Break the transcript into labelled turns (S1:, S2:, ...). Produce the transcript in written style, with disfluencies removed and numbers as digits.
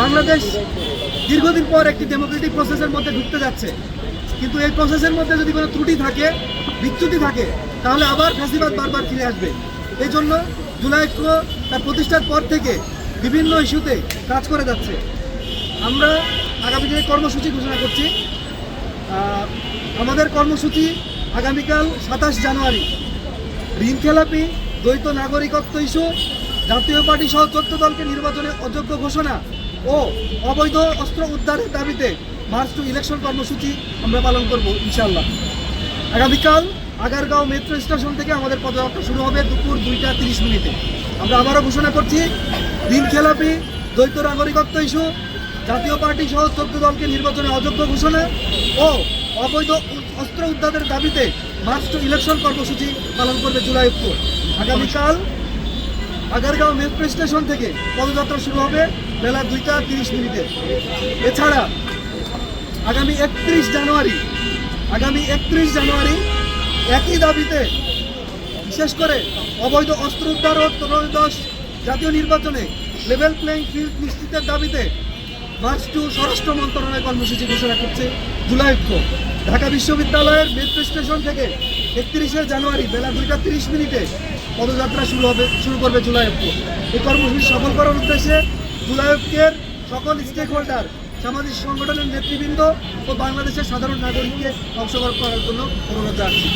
S1: বাংলাদেশ দীর্ঘদিন পর একটি ডেমোক্রেটিক প্রসেসের মধ্যে ঢুকতে যাচ্ছে, কিন্তু এই প্রসেসের মধ্যে যদি কোনো ত্রুটি থাকে, বিচ্যুতি থাকে, তাহলে আবার ফ্যাসিবাদ বারবার ফিরে আসবে। এই জন্য জুলাই ঐক্য তার প্রতিষ্ঠার পর থেকে বিভিন্ন ইস্যুতে কাজ করে যাচ্ছে। আমরা আগামী দিনে কর্মসূচি ঘোষণা করছি। আমাদের কর্মসূচি আগামীকাল 27 জানুয়ারি ঋণখেলাপি দ্বৈত নাগরিকত্ব ইস্যু, জাতীয় পার্টি সহ 14 দলকে নির্বাচনে অযোগ্য ঘোষণা ও অবৈধ অস্ত্র উদ্ধারের দাবিতে মার্চ টু ইলেকশন কর্মসূচি আমরা পালন করব ইনশাআল্লাহ। আগামীকাল আগারগাঁও মেট্রো স্টেশন থেকে আমাদের পদযাত্রা শুরু হবে দুপুর 2:30 আমরা আবারও ঘোষণা করছি ঋণখেলাপি দ্বৈত নাগরিকত্ব ইস্যু, জাতীয় পার্টি সহ 14 দলকে নির্বাচনে অযোগ্য ঘোষণা ও অবৈধ অস্ত্র উদ্ধারের দাবিতে মার্চ টু ইলেকশন কর্মসূচি পালন করবে জুলাই ঐক্য। আগামীকাল আগারগাঁও মেট্রো স্টেশন থেকে পদযাত্রা শুরু হবে বেলা 2:30। এছাড়া আগামী 31 জানুয়ারি একই দাবিতে, বিশেষ করে অবৈধ অস্ত্র উদ্ধার ও ত্রয়োদশ জাতীয় নির্বাচনে লেভেল প্লেইং ফিল্ড নিশ্চিতের দাবিতে মার্চ টু স্বরাষ্ট্র মন্ত্রণালয় কর্মসূচি ঘোষণা করছে জুলাই ঐক্য। ঢাকা বিশ্ববিদ্যালয়ের মেট্রো স্টেশন থেকে 31শে জানুয়ারি বেলা 2:30 পদযাত্রা শুরু করবে জুলাই ঐক্য। এই কর্মসূচি সফল করার উদ্দেশ্যে জুলাই ঐক্যের সকল স্টেক হোল্ডার, সামাজিক সংগঠনের নেতৃবৃন্দ ও বাংলাদেশের সাধারণ নাগরিককে অংশগ্রহণ করার জন্য অনুরোধ জানাচ্ছি।